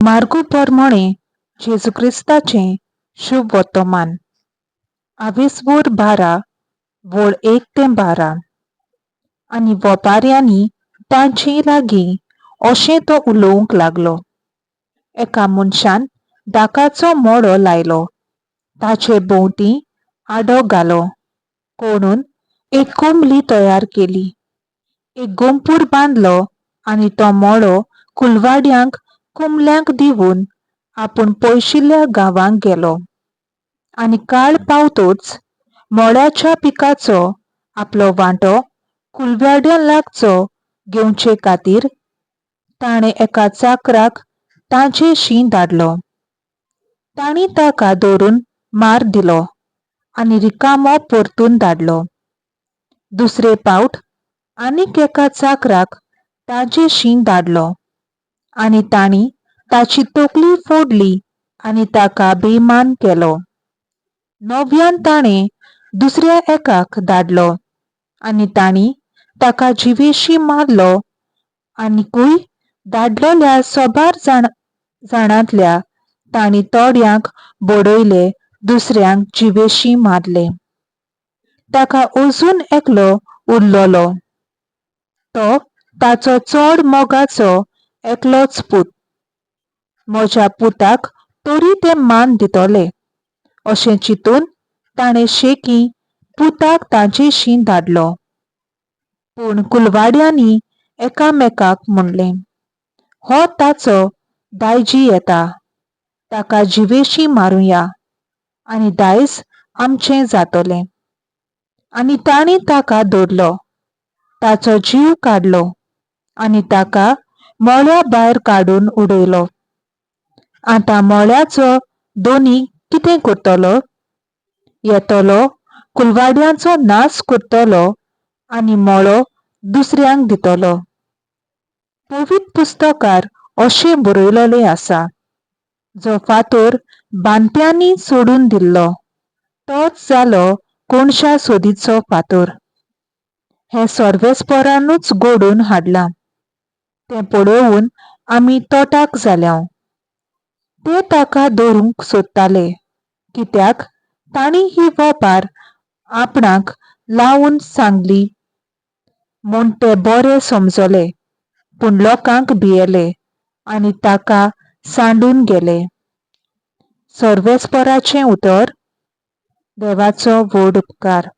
मार्गू परमणे जेजू क्रिस्ताचे शुभ वर्तमान 12 वोळ 1 ते 12. आनी वेपाऱ्यांनी तांचे लागीं अशें तो उलोवंक लागलो. एका मनशान दाकाचो मोडो लायलो, ताचे भोंवती आडो घालो कोणून एक कोंबली तयार केली. एक गोंपूर बांदलो आनी तो मोडो कुलवाड्यांक कोंबल्यांक दिवून आपूण पयशिल्ल्या गांवांक गेलो. आनी काळ पावतोच मोड्याच्या पिकाचो आपलो वांटो कुलवाड्यां लागचो घेवचे खातीर ताणें एका चाकराक तांचेशी धाडलो. तांणी ताका धरून मार दिलो आनी रिकामो परतून धाडलो. दुसरे फावट आनीक एका चाकराक तांचेशी धाडलो आनी तांणी ताची तकली फोडली आनी ताका बेईमान केलो. नव्यान ताणें दुसऱ्या एकाक धाडलो आनी तांणी ताका जिवेशी मारलो. आनीकूय धाडलोल्या 11 जाणांतल्या तांणी थोड्यांक बडयले, दुसऱ्यांक जिवेशी मारले. ताका अजून एकलो उरलोलो, तो ताचो चड मोगाचो एकलोच पूत. म्हज्या पुताक तरी ते मान दितले अशें चिंतून ताणें शेकी पुताक तांचेशी धाडलो. पूण कुलवाड्यांनी एकामेकाक म्हणलें, हो ताचो दायजी येता, ताका जिवेशी मारुया आनी दायज आमचें जातलें. आनी तांणी ताका धरलो, ताचो जीव काडलो आनी ताका मोळ्या भायर काडून उडयलो. आतां मोळ्याचो दोनी कितें करतलो? येतलो, कुलवाड्यांचो नाश करतलो आनी मोळो दुसऱ्यांक दितलो. पवित्र पुस्तकार अशें बरयलोलें आसा, जो फातर बांदप्यांनी सोडून दिल्लो तोच जालो कोणशा सोदीचो फातर. हें सर्वेस्परानूच घडोवन हाडलां. तें पळोवन आमी तोटाक जाल्यांव. ते ताका धरूंक सोदताले, कित्याक तांणी ही वेपार आपणाक लावून सांगली म्हूण ते बरे समजले. पूण लोकांक भियेले आनी ताका सांडून गेले. सर्वेस्पराचें उतर. देवाचो व्हड उपकार.